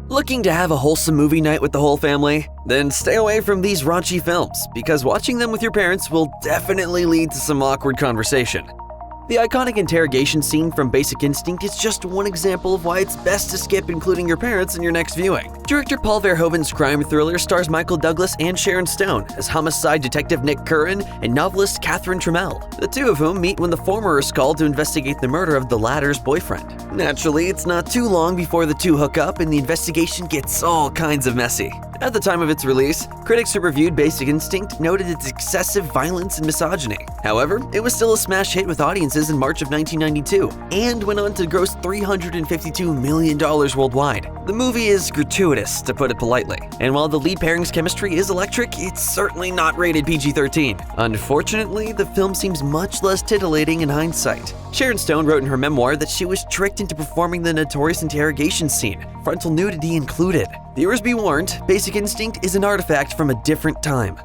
Looking to have a wholesome movie night with the whole family? Then stay away from these raunchy films, because watching them with your parents will definitely lead to some awkward conversation. The iconic interrogation scene from Basic Instinct is just one example of why it's best to skip including your parents in your next viewing. Director Paul Verhoeven's crime thriller stars Michael Douglas and Sharon Stone as homicide detective Nick Curran and novelist Catherine Trammell, the two of whom meet when the former is called to investigate the murder of the latter's boyfriend. Naturally, it's not too long before the two hook up and the investigation gets all kinds of messy. At the time of its release, critics who reviewed Basic Instinct noted its excessive violence and misogyny. However, it was still a smash hit with audiences in March of 1992 and went on to gross $352 million worldwide. The movie is gratuitous, to put it politely, and while the lead pairing's chemistry is electric, it's certainly not rated PG-13. Unfortunately, the film seems much less titillating in hindsight. Sharon Stone wrote in her memoir that she was tricked into performing the notorious interrogation scene, frontal nudity included. Viewers be warned, Basic Instinct is an artifact from a different time.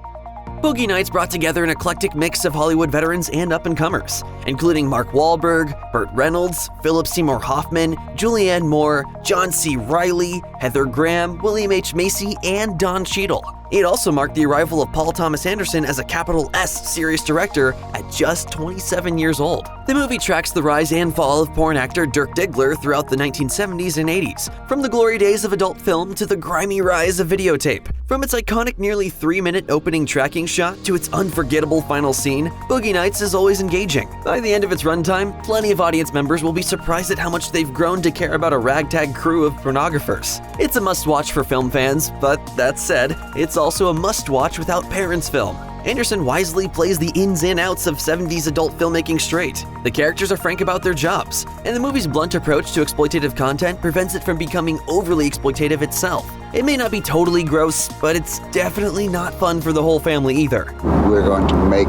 Boogie Nights brought together an eclectic mix of Hollywood veterans and up-and-comers, including Mark Wahlberg, Burt Reynolds, Philip Seymour Hoffman, Julianne Moore, John C. Reilly, Heather Graham, William H. Macy, and Don Cheadle. It also marked the arrival of Paul Thomas Anderson as a capital S serious director at just 27 years old. The movie tracks the rise and fall of porn actor Dirk Diggler throughout the 1970s and 80s, from the glory days of adult film to the grimy rise of videotape. From its iconic nearly 3-minute opening tracking shot to its unforgettable final scene, Boogie Nights is always engaging. By the end of its runtime, plenty of audience members will be surprised at how much they've grown to care about a ragtag crew of pornographers. It's a must-watch for film fans, but that said, it's also a must-watch without parents film. Anderson wisely plays the ins and outs of 70s adult filmmaking straight. The characters are frank about their jobs, and the movie's blunt approach to exploitative content prevents it from becoming overly exploitative itself. It may not be totally gross, but it's definitely not fun for the whole family either. We're going to make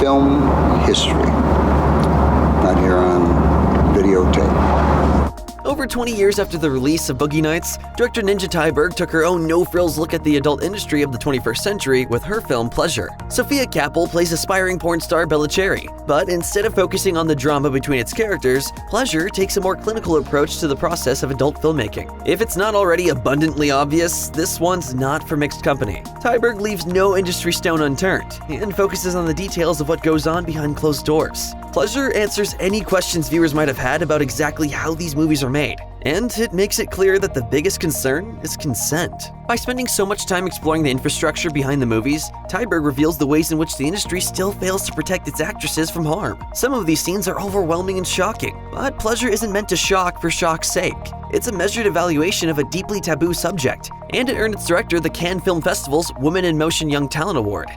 film history, not here on videotape. Over 20 years after the release of Boogie Nights, director Ninja Thyberg took her own no-frills look at the adult industry of the 21st century with her film Pleasure. Sophia Kappel plays aspiring porn star Bella Cherry, but instead of focusing on the drama between its characters, Pleasure takes a more clinical approach to the process of adult filmmaking. If it's not already abundantly obvious, this one's not for mixed company. Thyberg leaves no industry stone unturned and focuses on the details of what goes on behind closed doors. Pleasure answers any questions viewers might have had about exactly how these movies are made, and it makes it clear that the biggest concern is consent. By spending so much time exploring the infrastructure behind the movies, Thyberg reveals the ways in which the industry still fails to protect its actresses from harm. Some of these scenes are overwhelming and shocking, but Pleasure isn't meant to shock for shock's sake. It's a measured evaluation of a deeply taboo subject, and it earned its director the Cannes Film Festival's Women in Motion Young Talent Award.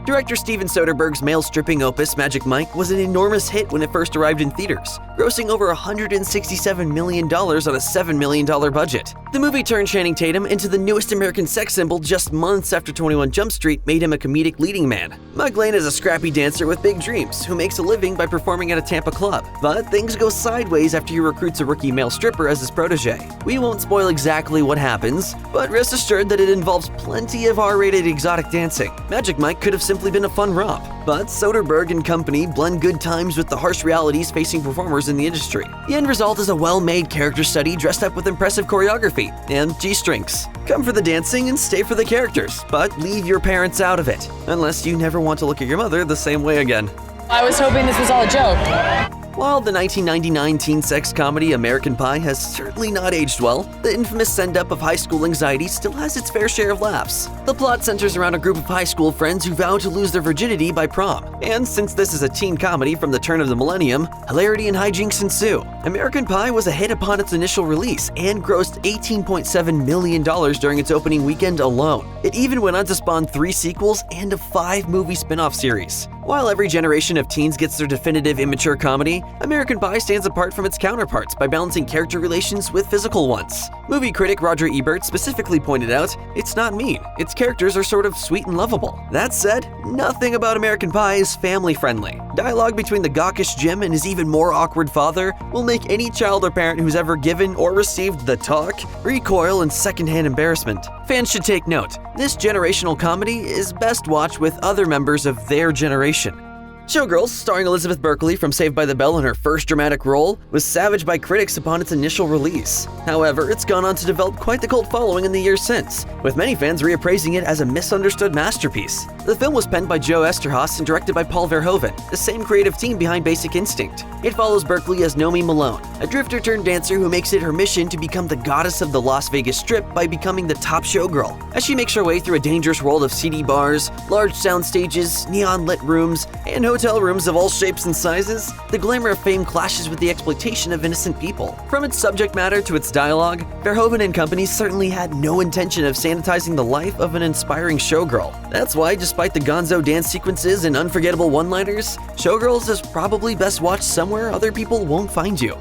Director Steven Soderbergh's male-stripping opus Magic Mike was an enormous hit when it first arrived in theaters, grossing over $167 million on a $7 million budget. The movie turned Channing Tatum into the newest American sex symbol just months after 21 Jump Street made him a comedic leading man. Mug Lane is a scrappy dancer with big dreams who makes a living by performing at a Tampa club, but things go sideways after he recruits a rookie male stripper as his protege. We won't spoil exactly what happens, but rest assured that it involves plenty of R-rated exotic dancing. Magic Mike could have simply been a fun romp, but Soderbergh and company blend good times with the harsh realities facing performers in the industry. The end result is a well-made character study dressed up with impressive choreography and G-strings. Come for the dancing and stay for the characters, but leave your parents out of it, unless you never want to look at your mother the same way again. I was hoping this was all a joke. While the 1999 teen sex comedy American Pie has certainly not aged well, the infamous send-up of high school anxiety still has its fair share of laughs. The plot centers around a group of high school friends who vow to lose their virginity by prom. And since this is a teen comedy from the turn of the millennium, hilarity and hijinks ensue. American Pie was a hit upon its initial release and grossed $18.7 million during its opening weekend alone. It even went on to spawn 3 sequels and a 5-movie spin-off series. While every generation of teens gets their definitive immature comedy, American Pie stands apart from its counterparts by balancing character relations with physical ones. Movie critic Roger Ebert specifically pointed out, "It's not mean, its characters are sort of sweet and lovable." That said, nothing about American Pie is family-friendly. Dialogue between the gawkish Jim and his even more awkward father will make any child or parent who's ever given or received the talk recoil in secondhand embarrassment. Fans should take note, this generational comedy is best watched with other members of their generation. Showgirls, starring Elizabeth Berkley from Saved by the Bell in her first dramatic role, was savaged by critics upon its initial release. However, it's gone on to develop quite the cult following in the years since, with many fans reappraising it as a misunderstood masterpiece. The film was penned by Joe Esterhaus and directed by Paul Verhoeven, the same creative team behind Basic Instinct. It follows Berkley as Nomi Malone, a drifter-turned-dancer who makes it her mission to become the goddess of the Las Vegas Strip by becoming the top showgirl. As she makes her way through a dangerous world of seedy bars, large sound stages, neon-lit rooms, and hotel rooms of all shapes and sizes, the glamour of fame clashes with the exploitation of innocent people. From its subject matter to its dialogue, Verhoeven and company certainly had no intention of sanitizing the life of an inspiring showgirl. That's why, despite the gonzo dance sequences and unforgettable one-liners, Showgirls is probably best watched somewhere other people won't find you.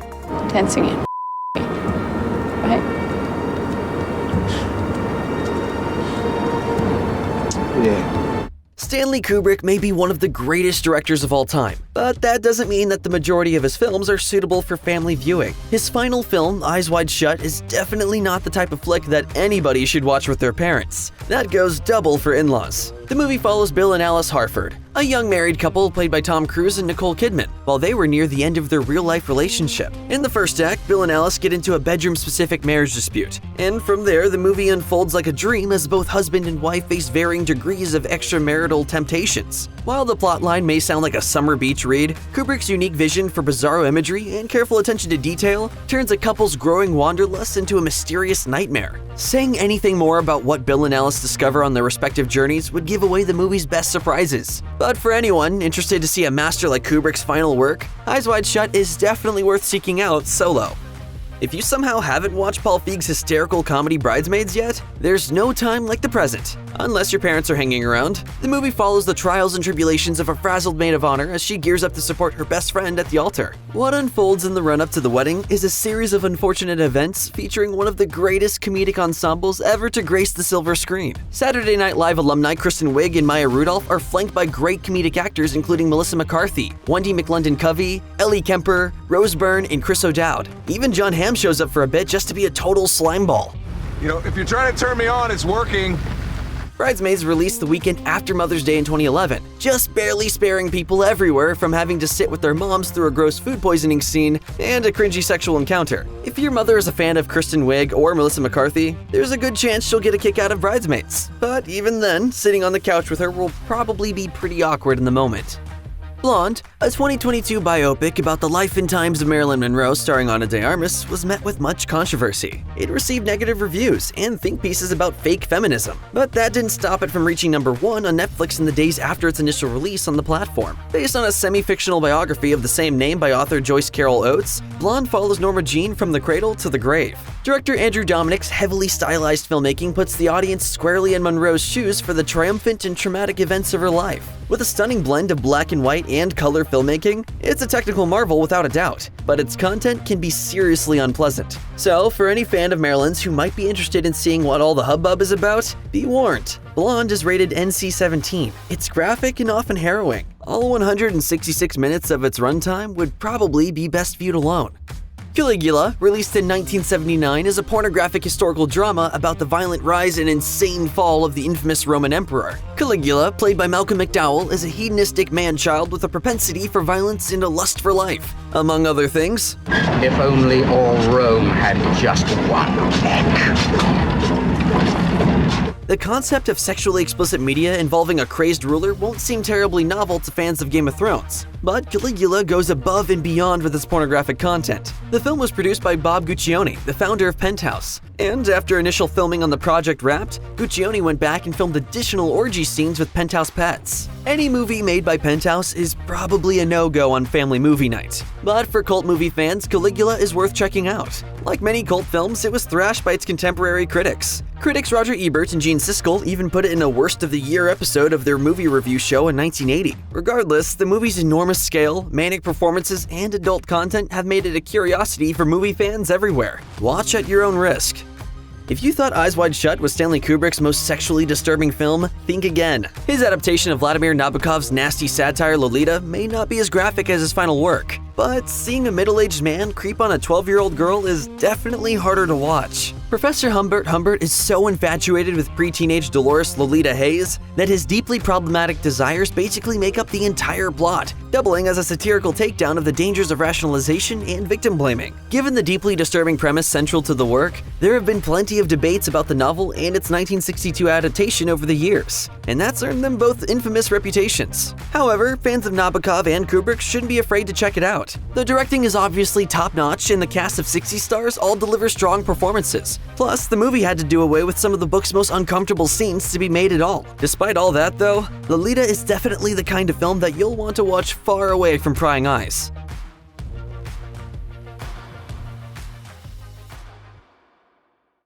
Dancing in. Right? Yeah. Stanley Kubrick may be one of the greatest directors of all time, but that doesn't mean that the majority of his films are suitable for family viewing. His final film, Eyes Wide Shut, is definitely not the type of flick that anybody should watch with their parents. That goes double for in-laws. The movie follows Bill and Alice Harford, a young married couple played by Tom Cruise and Nicole Kidman, while they were near the end of their real-life relationship. In the first act, Bill and Alice get into a bedroom-specific marriage dispute, and from there, the movie unfolds like a dream as both husband and wife face varying degrees of extramarital temptations. While the plotline may sound like a summer beach read, Kubrick's unique vision for bizarro imagery and careful attention to detail turns a couple's growing wanderlust into a mysterious nightmare. Saying anything more about what Bill and Alice discover on their respective journeys would give away the movie's best surprises. But for anyone interested to see a master like Kubrick's final work, Eyes Wide Shut is definitely worth seeking out solo. If you somehow haven't watched Paul Feig's hysterical comedy Bridesmaids yet, there's no time like the present, unless your parents are hanging around. The movie follows the trials and tribulations of a frazzled maid of honor as she gears up to support her best friend at the altar. What unfolds in the run-up to the wedding is a series of unfortunate events featuring one of the greatest comedic ensembles ever to grace the silver screen. Saturday Night Live alumni Kristen Wiig and Maya Rudolph are flanked by great comedic actors including Melissa McCarthy, Wendy McLendon-Covey, Ellie Kemper, Rose Byrne, and Chris O'Dowd. Even John Hamm shows up for a bit just to be a total slimeball. You know, if you're trying to turn me on, it's working. Bridesmaids released the weekend after Mother's Day in 2011, just barely sparing people everywhere from having to sit with their moms through a gross food poisoning scene and a cringy sexual encounter. If your mother is a fan of Kristen Wiig or Melissa McCarthy, there's a good chance she'll get a kick out of Bridesmaids. But even then, sitting on the couch with her will probably be pretty awkward in the moment. Blonde, a 2022 biopic about the life and times of Marilyn Monroe starring Ana de Armas, was met with much controversy. It received negative reviews and think pieces about fake feminism, but that didn't stop it from reaching #1 on Netflix in the days after its initial release on the platform. Based on a semi-fictional biography of the same name by author Joyce Carol Oates, Blonde follows Norma Jean from the cradle to the grave. Director Andrew Dominik's heavily stylized filmmaking puts the audience squarely in Monroe's shoes for the triumphant and traumatic events of her life. With a stunning blend of black and white and color filmmaking, it's a technical marvel without a doubt, but its content can be seriously unpleasant. So, for any fan of Marilyn's who might be interested in seeing what all the hubbub is about, be warned. Blonde is rated NC-17. It's graphic and often harrowing. All 166 minutes of its runtime would probably be best viewed alone. Caligula, released in 1979, is a pornographic historical drama about the violent rise and insane fall of the infamous Roman emperor. Caligula, played by Malcolm McDowell, is a hedonistic man-child with a propensity for violence and a lust for life. Among other things, if only all Rome had just one neck. the concept of sexually explicit media involving a crazed ruler won't seem terribly novel to fans of Game of Thrones, but Caligula goes above and beyond with its pornographic content. The film was produced by Bob Guccione, the founder of Penthouse, and after initial filming on the project wrapped, Guccione went back and filmed additional orgy scenes with Penthouse pets. Any movie made by Penthouse is probably a no-go on family movie night, but for cult movie fans, Caligula is worth checking out. Like many cult films, it was thrashed by its contemporary critics. Critics Roger Ebert and Gene Siskel even put it in a Worst of the Year episode of their movie review show in 1980. Regardless, the movie's enormous scale, manic performances, and adult content have made it a curiosity for movie fans everywhere. Watch at your own risk. If you thought Eyes Wide Shut was Stanley Kubrick's most sexually disturbing film, think again. His adaptation of Vladimir Nabokov's nasty satire Lolita may not be as graphic as his final work, but seeing a middle-aged man creep on a 12-year-old girl is definitely harder to watch. Professor Humbert Humbert is so infatuated with pre-teenage Dolores Lolita Hayes that his deeply problematic desires basically make up the entire plot, doubling as a satirical takedown of the dangers of rationalization and victim blaming. Given the deeply disturbing premise central to the work, there have been plenty of debates about the novel and its 1962 adaptation over the years, and that's earned them both infamous reputations. However, fans of Nabokov and Kubrick shouldn't be afraid to check it out. The directing is obviously top-notch, and the cast of 60 stars all deliver strong performances. Plus, the movie had to do away with some of the book's most uncomfortable scenes to be made at all. Despite all that, though, Lolita is definitely the kind of film that you'll want to watch far away from prying eyes.